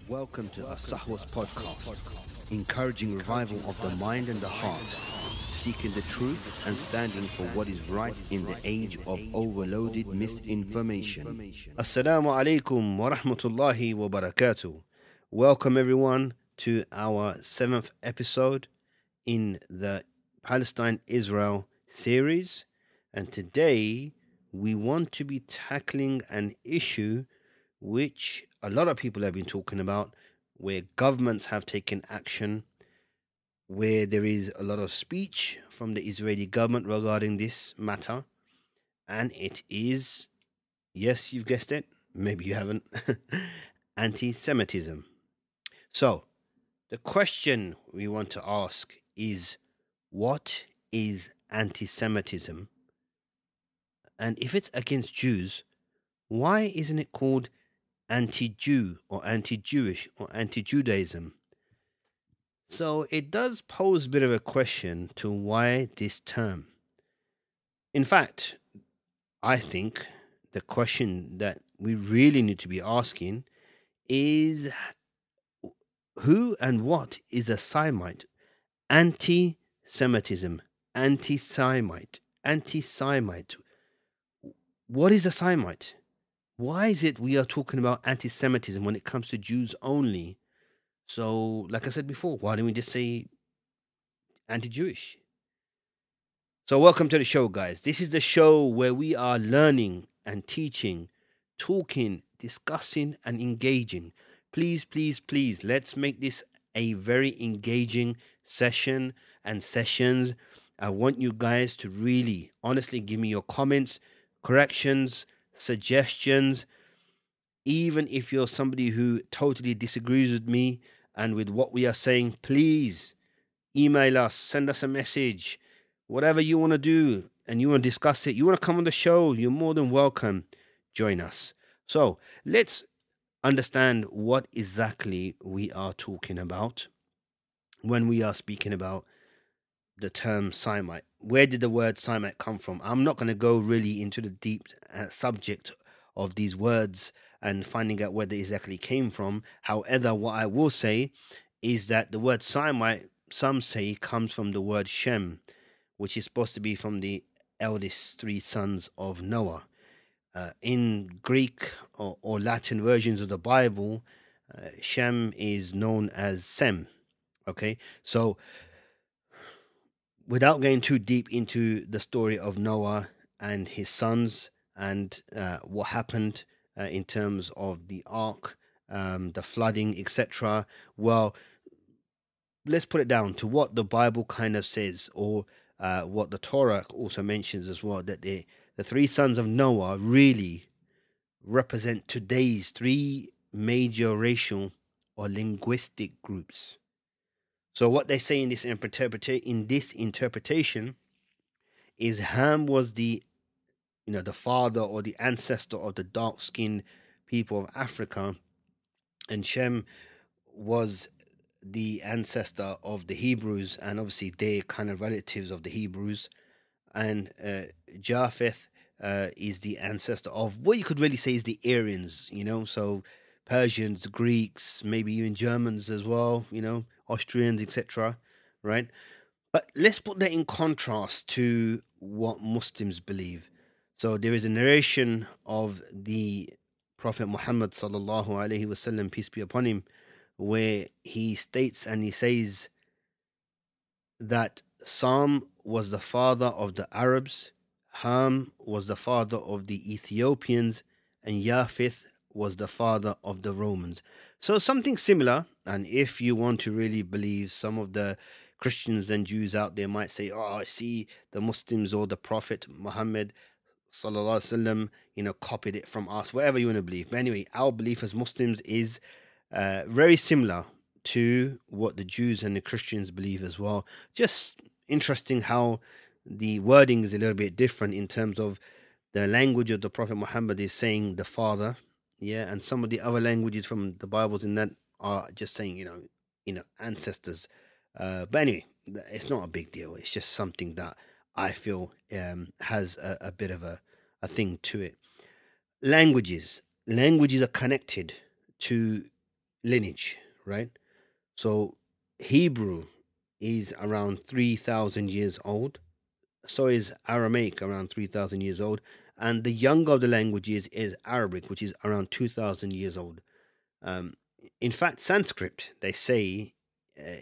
Welcome to As-Sahwa's podcast, encouraging revival of the mind and the heart, seeking the truth and standing for what is right in the age of overloaded misinformation. Assalamu alaikum wa rahmatullahi wa barakatuh. Welcome everyone to our 7th episode in the Palestine-Israel series, and today we want to be tackling an issue which a lot of people have been talking about, where governments have taken action, where there is a lot of speech from the Israeli government regarding this matter, and it is, yes, you've guessed it, maybe you haven't, anti-Semitism. So, the question we want to ask is, what is anti-Semitism? And if it's against Jews, why isn't it called anti-Jew or anti-Jewish or anti-Judaism? So it does pose a bit of a question to why this term. In fact, I think the question that we really need to be asking is, who and what is a Semite? Anti-Semitism, anti-Semite, anti-Semite. What is a Semite? Why is it we are talking about anti-Semitism when it comes to Jews only? So, like I said before, why don't we just say anti-Jewish? So, welcome to the show, guys. This is the show where we are learning and teaching, talking, discussing, and engaging. Please, please, please, let's make this a very engaging session and sessions. I want you guys to really, honestly, give me your comments, corrections, suggestions. Even if you're somebody who totally disagrees with me and with what we are saying, please email us, send us a message, whatever you want to do, and you want to discuss it, you want to come on the show, you're more than welcome. Join us. So let's understand what exactly we are talking about when we are speaking about the term Semite. Where did the word Semite come from? I'm not going to go really into the deep subject of these words and finding out where they exactly came from. However, what I will say is that the word Semite, some say, comes from the word Shem, which is supposed to be from the eldest three sons of Noah. In Greek or Latin versions of the Bible, Shem is known as Sem. Okay, so without going too deep into the story of Noah and his sons and what happened in terms of the ark, the flooding, etc. Well, let's put it down to what the Bible kind of says, or what the Torah also mentions as well, that the three sons of Noah really represent today's three major racial or linguistic groups. So what they say in this interpretation is Ham was the father or the ancestor of the dark-skinned people of Africa, and Shem was the ancestor of the Hebrews, and obviously they're kind of relatives of the Hebrews, and Japheth is the ancestor of what you could really say is the Aryans, so Persians, Greeks, maybe even Germans as well, Austrians, etc. Right? But let's put that in contrast to what Muslims believe. So there is a narration of the Prophet Muhammad sallallahu alaihi wasallam, peace be upon him, where he states and he says that Sam was the father of the Arabs, Ham was the father of the Ethiopians, and Japheth was the father of the Romans. So something similar. And if you want to really believe, some of the Christians and Jews out there might say, oh, I see the Muslims or the Prophet Muhammad sallallahu alaihi wasallam, copied it from us, whatever you want to believe. But anyway, our belief as Muslims is very similar to what the Jews and the Christians believe as well. Just interesting how the wording is a little bit different in terms of the language of the Prophet Muhammad is saying the father, and some of the other languages from the Bibles in that are just saying, ancestors. But anyway, it's not a big deal. It's just something that I feel has a bit of a thing to it. Languages are connected to lineage, right? So Hebrew is around 3,000 years old. So is Aramaic, around 3,000 years old. And the younger of the languages is Arabic, which is around 2,000 years old. Um, in fact, Sanskrit, they say,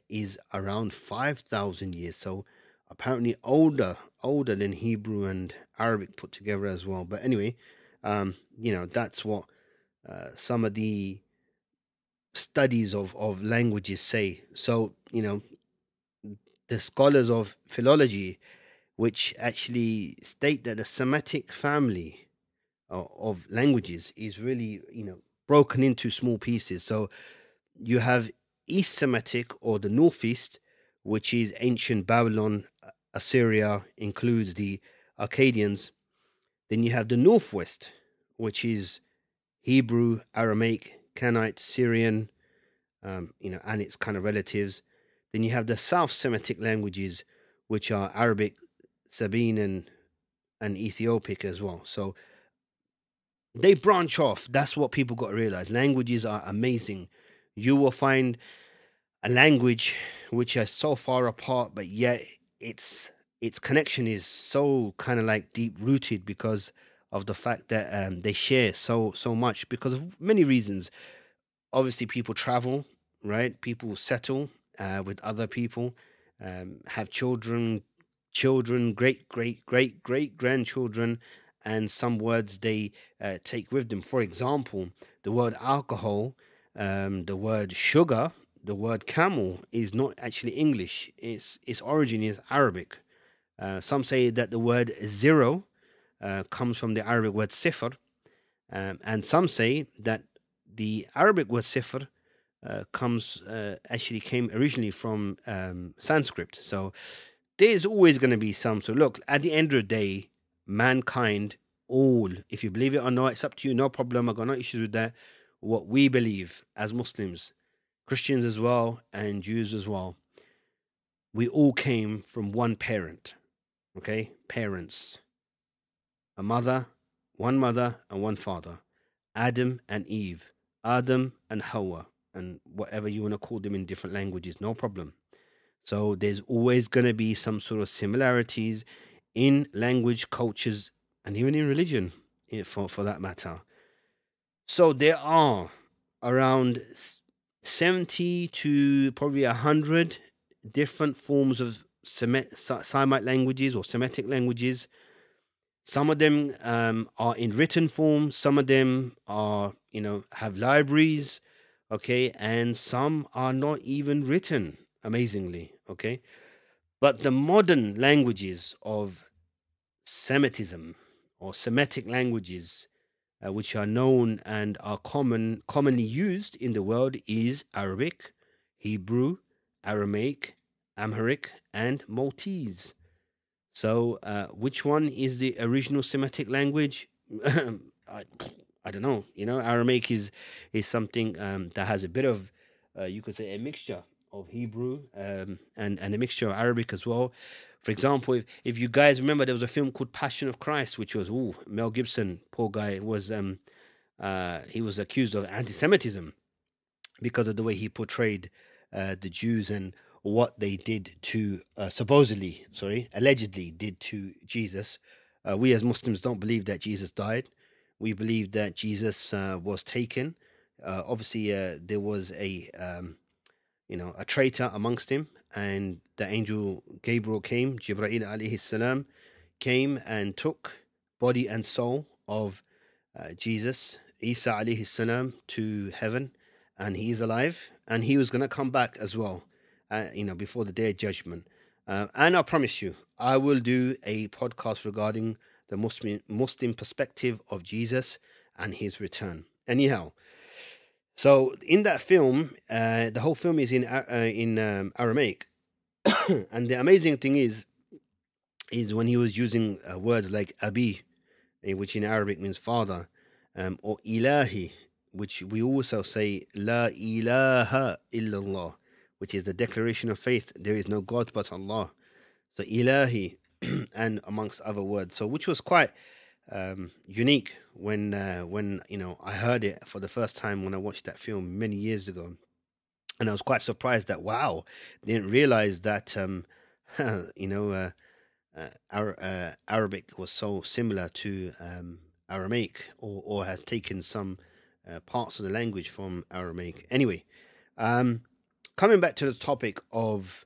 is around 5,000 years. So apparently older than Hebrew and Arabic put together as well. But anyway, that's what some of the studies of languages say. So, the scholars of philology, which actually state that the Semitic family of languages is really, broken into small pieces. So you have East Semitic or the Northeast, which is ancient Babylon, Assyria, includes the Akkadians. Then you have the Northwest, which is Hebrew, Aramaic, Canaanite, Syrian, and its kind of relatives. Then you have the South Semitic languages, which are Arabic, Sabine, and Ethiopic as well. So they branch off. That's what people got to realize. Languages are amazing. You will find a language which are so far apart, but yet its connection is so kind of like deep rooted because of the fact that they share so much because of many reasons. Obviously, people travel, right? People settle with other people, have children, great grandchildren, and some words they take with them. For example, the word alcohol, the word sugar, the word camel is not actually English. Its origin is Arabic. Some say that the word zero comes from the Arabic word sifr, and some say that the Arabic word sifr actually came originally from Sanskrit. So there's always going to be some. So look, at the end of the day, mankind, all, if you believe it or not, it's up to you. No problem. I got no issues with that. What we believe as Muslims, Christians as well, and Jews as well, we all came from one parent. Okay, parents, one mother, and one father. Adam and Eve, Adam and Hawa, and whatever you want to call them in different languages, no problem. So there's always going to be some sort of similarities in language, cultures, and even in religion, for that matter. So there are around 70 to probably 100 different forms of Semite languages or Semitic languages. Some of them are in written form. Some of them are, have libraries, okay, and some are not even written. Amazingly, okay. But the modern languages of Semitism or Semitic languages, which are known and are commonly used in the world, is Arabic, Hebrew, Aramaic, Amharic, and Maltese. So, which one is the original Semitic language? I don't know. Aramaic is something that has a bit of, you could say, a mixture of Hebrew and a mixture of Arabic as well. For example, if you guys remember, there was a film called Passion of Christ, which was Mel Gibson, poor guy, was he was accused of anti-Semitism because of the way he portrayed the Jews and what they did to allegedly did to Jesus. We as Muslims don't believe that Jesus died. We believe that Jesus was taken. Obviously, there was a traitor amongst him, and the angel Gabriel came, Jibreel alayhi salam, came and took body and soul of Jesus, Isa alayhi salam, to heaven, and he is alive, and he was going to come back as well, before the day of judgment. And I promise you, I will do a podcast regarding the Muslim perspective of Jesus and his return. Anyhow, so in that film, the whole film is in Aramaic, and the amazing thing is when he was using words like abi, which in Arabic means father, or ilahi, which we also say la ilaha illallah, which is the declaration of faith. There is no God but Allah. So ilahi, and amongst other words. So which was quite unique when I heard it for the first time when I watched that film many years ago, and I was quite surprised that wow, didn't realize that you know Arabic was so similar to Aramaic, or has taken some parts of the language from Aramaic. Anyway, um, coming back to the topic of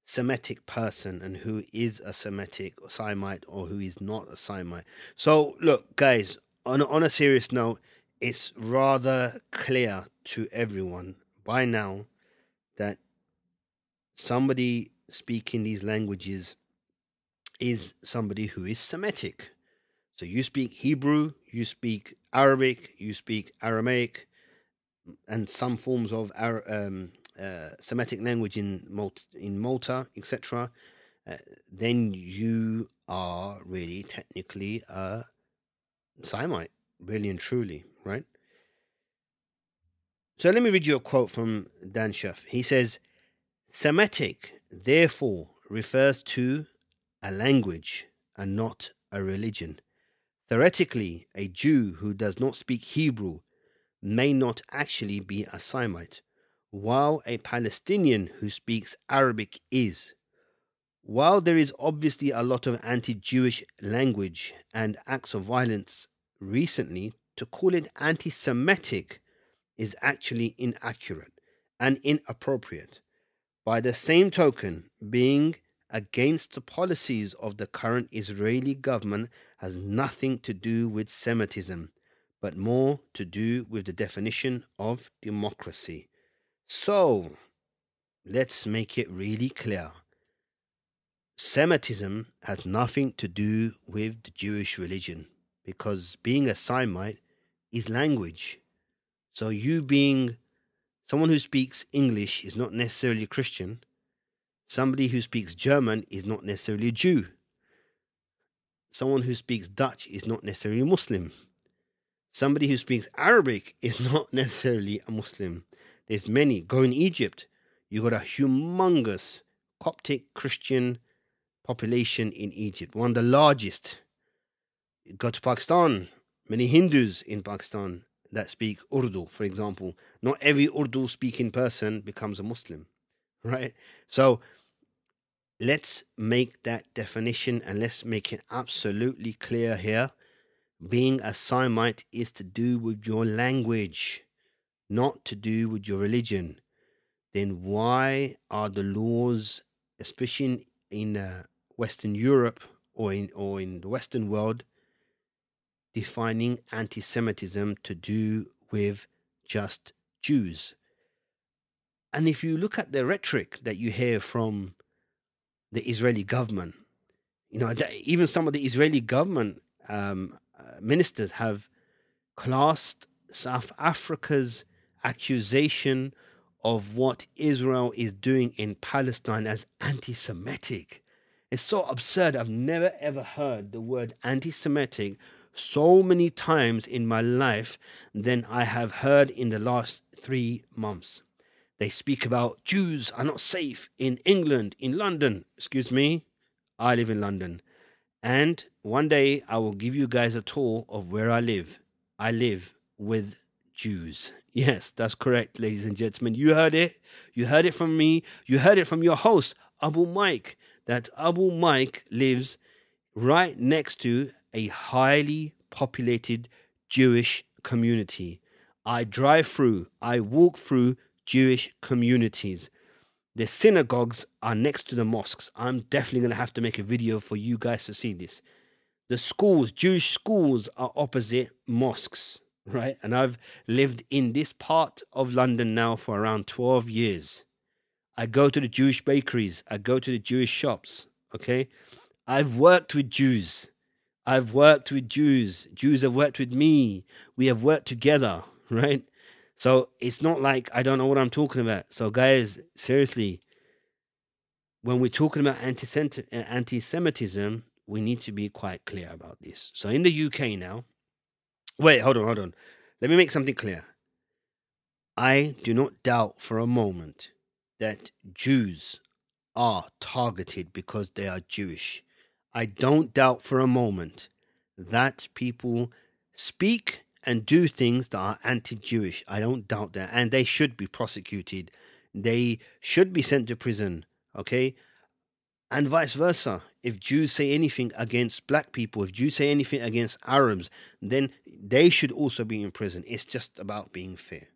Semitic person and who is a Semitic or Semite or who is not a Semite. So, look, guys, on a serious note, it's rather clear to everyone by now that somebody speaking these languages is somebody who is Semitic. So you speak Hebrew, you speak Arabic, you speak Aramaic, and some forms of Semitic language in Malta, etc. Then you are really technically a Semite, really and truly, right? So let me read you a quote from Dan Shuff. He says, Semitic, therefore, refers to a language and not a religion. Theoretically, a Jew who does not speak Hebrew may not actually be a Semite, while a Palestinian who speaks Arabic is. While there is obviously a lot of anti Jewish language and acts of violence recently, to call it anti Semitic is actually inaccurate and inappropriate. By the same token, being against the policies of the current Israeli government has nothing to do with Semitism, but more to do with the definition of democracy. So, let's make it really clear. Semitism has nothing to do with the Jewish religion, because being a Semite is language. So you being someone who speaks English is not necessarily a Christian. Somebody who speaks German is not necessarily a Jew. Someone who speaks Dutch is not necessarily a Muslim. Somebody who speaks Arabic is not necessarily a Muslim. There's many. Go in Egypt, you got a humongous Coptic Christian population in Egypt, one of the largest. You go to Pakistan, many Hindus in Pakistan that speak Urdu, for example. Not every Urdu speaking person becomes a Muslim, right? So let's make that definition and let's make it absolutely clear here. Being a Semite is to do with your language, not to do with your religion. Then why are the laws, especially in Western Europe or in the Western world, defining anti-Semitism to do with just Jews? And if you look at the rhetoric that you hear from the Israeli government, even some of the Israeli government ministers have classed South Africa's accusation of what Israel is doing in Palestine as anti-Semitic. It's so absurd. I've never ever heard the word anti-Semitic so many times in my life than I have heard in the last 3 months. They speak about Jews are not safe in England, in London. Excuse me, I live in London. And one day I will give you guys a tour of where I live. I live with Jews. Yes, that's correct, ladies and gentlemen. You heard it. You heard it from me. You heard it from your host, Abu Mike, that Abu Mike lives right next to a highly populated Jewish community. I drive through, I walk through Jewish communities. The synagogues are next to the mosques. I'm definitely going to have to make a video for you guys to see this. The schools, Jewish schools, are opposite mosques, right? And I've lived in this part of London now for around 12 years. I go to the Jewish bakeries. I go to the Jewish shops, okay? I've worked with Jews. I've worked with Jews. Jews have worked with me. We have worked together, right? So it's not like I don't know what I'm talking about. So guys, seriously, when we're talking about anti-Semitism, we need to be quite clear about this. So in the UK now, wait, hold on. Let me make something clear. I do not doubt for a moment that Jews are targeted because they are Jewish. I don't doubt for a moment that people speak and do things that are anti-Jewish. I don't doubt that, and they should be prosecuted. They should be sent to prison. Okay, and vice versa. If Jews say anything against black people, if Jews say anything against Arabs, then they should also be in prison. It's just about being fair.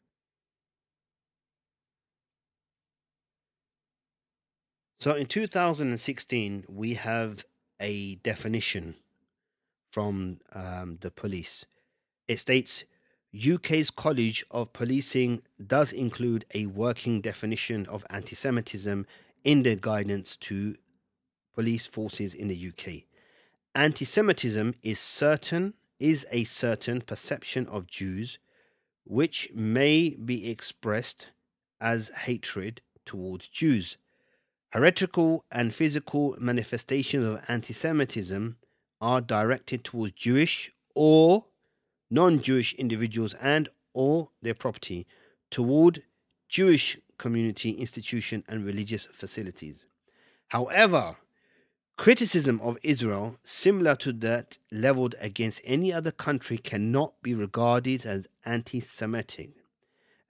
So in 2016, we have a definition from the police. It states UK's College of Policing does include a working definition of anti Semitism in their guidance to police forces in the UK. Anti Semitism is a certain perception of Jews which may be expressed as hatred towards Jews. Heretical and physical manifestations of anti Semitism are directed towards Jewish or non-Jewish individuals and or their property, toward Jewish community, institution, and religious facilities. However, criticism of Israel, similar to that leveled against any other country, cannot be regarded as anti-Semitic.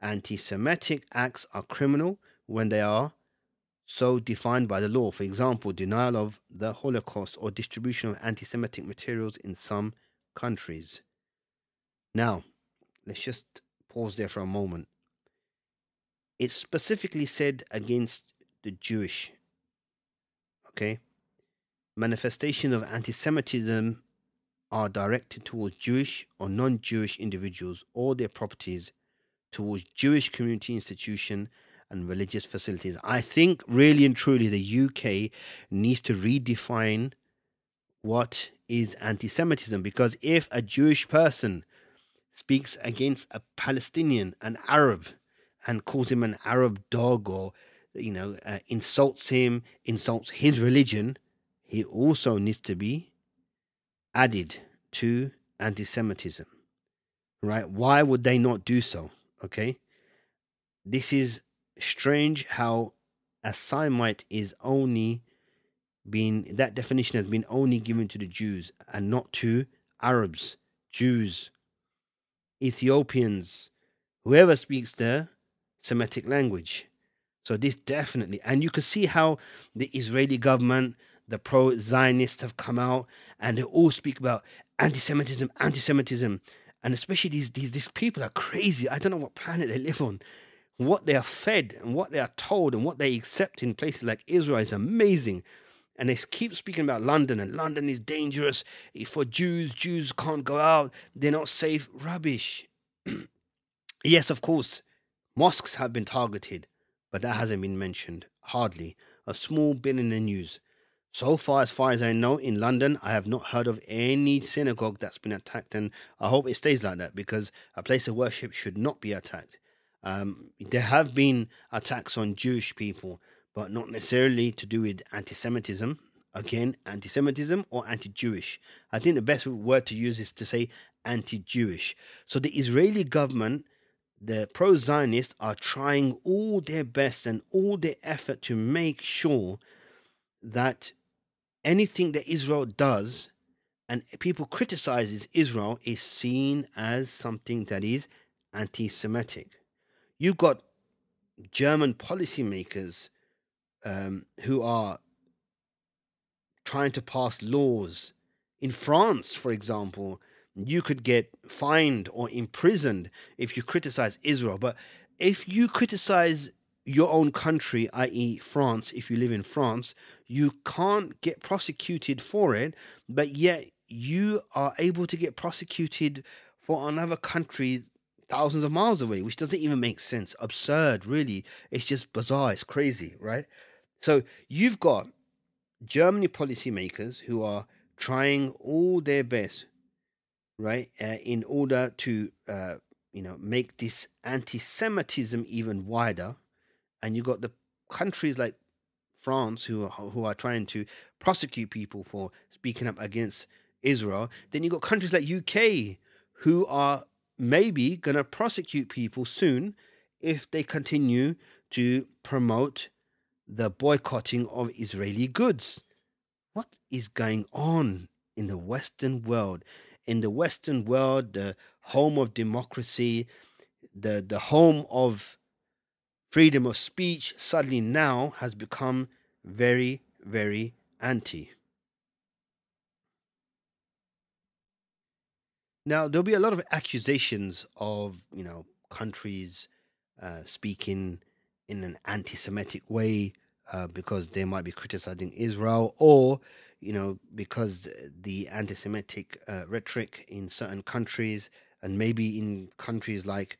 Anti-Semitic acts are criminal when they are so defined by the law. For example, denial of the Holocaust or distribution of anti-Semitic materials in some countries. Now, let's just pause there for a moment. It's specifically said against the Jewish. Okay? Manifestations of anti Semitism are directed towards Jewish or non Jewish individuals or their properties, towards Jewish community, institution, and religious facilities. I think really and truly the UK needs to redefine what is anti Semitism, because if a Jewish person speaks against a Palestinian, an Arab, and calls him an Arab dog, or insults him, insults his religion, he also needs to be added to anti-Semitism, right? Why would they not do so? Okay, this is strange how a Semite is only been, that definition has been only given to the Jews and not to Arabs, Jews, Ethiopians, whoever speaks the Semitic language. So this definitely, and you can see how the Israeli government, the pro-Zionists have come out and they all speak about anti-Semitism, anti-Semitism, and especially these people are crazy. I don't know what planet they live on. What they are fed and what they are told and what they accept in places like Israel is amazing. And they keep speaking about London, and London is dangerous for Jews. Jews can't go out. They're not safe. Rubbish. Yes, of course, mosques have been targeted, but that hasn't been mentioned. Hardly. A small bit in the news. So far as I know, in London, I have not heard of any synagogue that's been attacked, and I hope it stays like that, because a place of worship should not be attacked. There have been attacks on Jewish people, but not necessarily to do with anti-Semitism. Again, anti-Semitism or anti-Jewish. I think the best word to use is to say anti-Jewish. So the Israeli government, the pro-Zionists, are trying all their best and all their effort to make sure that anything that Israel does and people criticizes Israel is seen as something that is anti-Semitic. You've got German policymakers who are trying to pass laws. In France, for example, you could get fined or imprisoned if you criticize Israel. But if you criticize your own country, i.e., France, if you live in France, you can't get prosecuted for it, but yet you are able to get prosecuted for another country thousands of miles away, which doesn't even make sense. Absurd, really. It's just bizarre. It's crazy, right? So you've got Germany policymakers who are trying all their best, right, in order to, make this anti-Semitism even wider. And you got the countries like France who are trying to prosecute people for speaking up against Israel. Then you got countries like UK who are maybe going to prosecute people soon if they continue to promote the boycotting of Israeli goods. What is going on in the Western world? in the Western world, the home of democracy, the home of freedom of speech, suddenly now has become very, very anti. Now, there'll be a lot of accusations of, countries speaking in an anti Semitic way because they might be criticizing Israel, or, because the anti Semitic rhetoric in certain countries, and maybe in countries like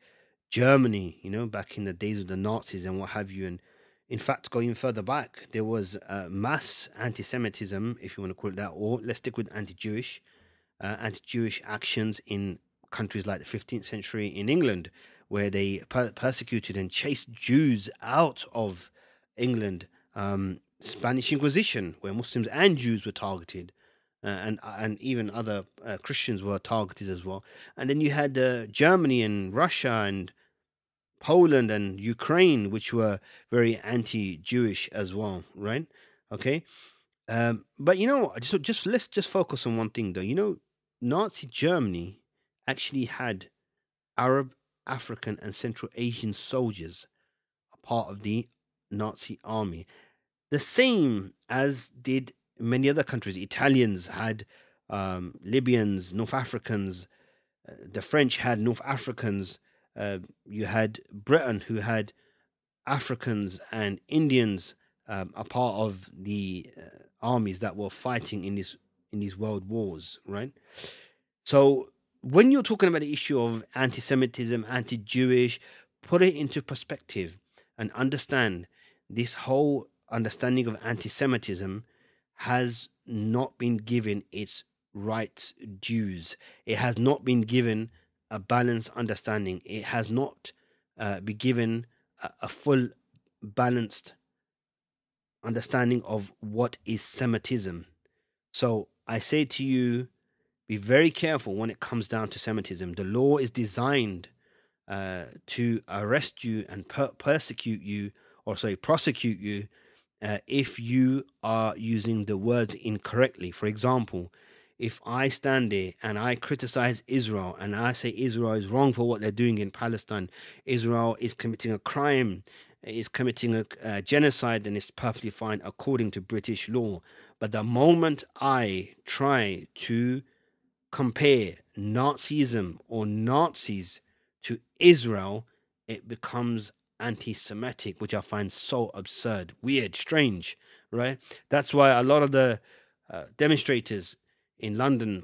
Germany, back in the days of the Nazis and what have you. And in fact, going further back, there was mass anti Semitism, if you want to call it that, or let's stick with anti-Jewish actions in countries like the 15th century in England, where they persecuted and chased Jews out of England. Spanish Inquisition, where Muslims and Jews were targeted, and even other Christians were targeted as well. And then you had Germany and Russia and Poland and Ukraine, which were very anti-Jewish as well, right? Okay, but just let's just focus on one thing though. Nazi Germany actually had Arab, African, and Central Asian soldiers a part of the Nazi army. The same as did many other countries. Italians had Libyans, North Africans. The French had North Africans. You had Britain, who had Africans and Indians are part of the armies that were fighting in these world wars, right? So when you're talking about the issue of anti-Semitism, anti-Jewish, put it into perspective and understand this whole understanding of anti-Semitism has not been given its right dues. It has not been given a balanced understanding. It has not been given a full balanced understanding of what is Semitism. So I say to you, be very careful when it comes down to Semitism. The law is designed to arrest you and persecute you, or sorry, prosecute you if you are using the words incorrectly. For example, if I stand there and I criticize Israel and I say Israel is wrong for what they're doing in Palestine, Israel is committing a crime, is committing a genocide, then it's perfectly fine according to British law. But the moment I try to compare Nazism or Nazis to Israel, it becomes anti Semitic, which I find so absurd, weird, strange, right? That's why a lot of the demonstrators in London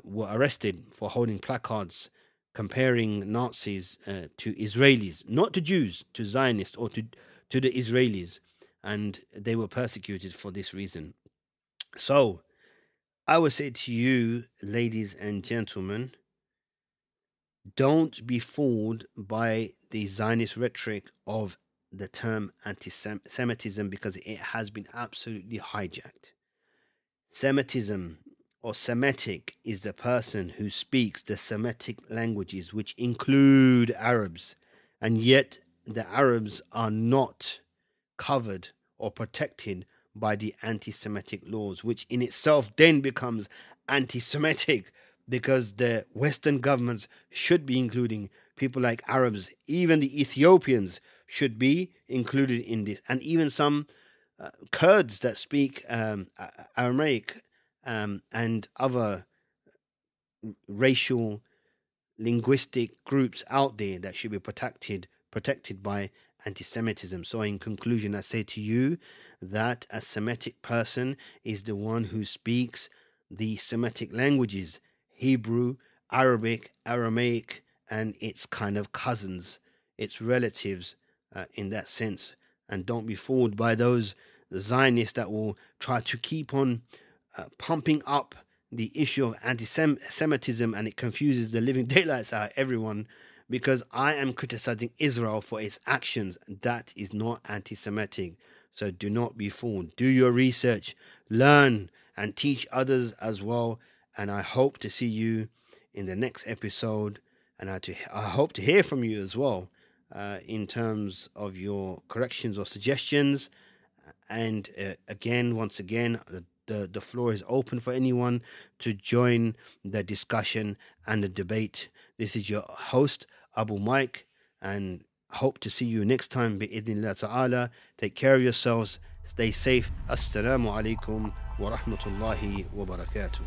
were arrested for holding placards comparing Nazis to Israelis, not to Jews, to Zionists or to the Israelis. And they were persecuted for this reason. So, I would say to you, ladies and gentlemen, don't be fooled by the Zionist rhetoric of the term anti Semitism because it has been absolutely hijacked. Semitism or Semitic is the person who speaks the Semitic languages, which include Arabs, and yet the Arabs are not covered or protected by the anti Semitic laws, which in itself then becomes anti Semitic because the Western governments should be including people like Arabs, even the Ethiopians should be included in this, and even some Kurds that speak Aramaic and other racial linguistic groups out there that should be protected by anti-Semitism. So in conclusion, I say to you that a Semitic person is the one who speaks the Semitic languages: Hebrew, Arabic, Aramaic, and its kind of cousins, its relatives, in that sense. And don't be fooled by those Zionists that will try to keep on pumping up the issue of anti-Semitism, and it confuses the living daylights out of everyone because I am criticizing Israel for its actions. That is not anti-Semitic. So do not be fooled. Do your research, learn, and teach others as well. And I hope to see you in the next episode. And I hope to hear from you as well in terms of your corrections or suggestions. And once again, the floor is open for anyone to join the discussion and the debate. This is your host, Abu Mike, and hope to see you next time. Bi'idhnillah ta'ala. Take care of yourselves. Stay safe. Assalamu alaikum wa rahmatullahi wa barakatuh.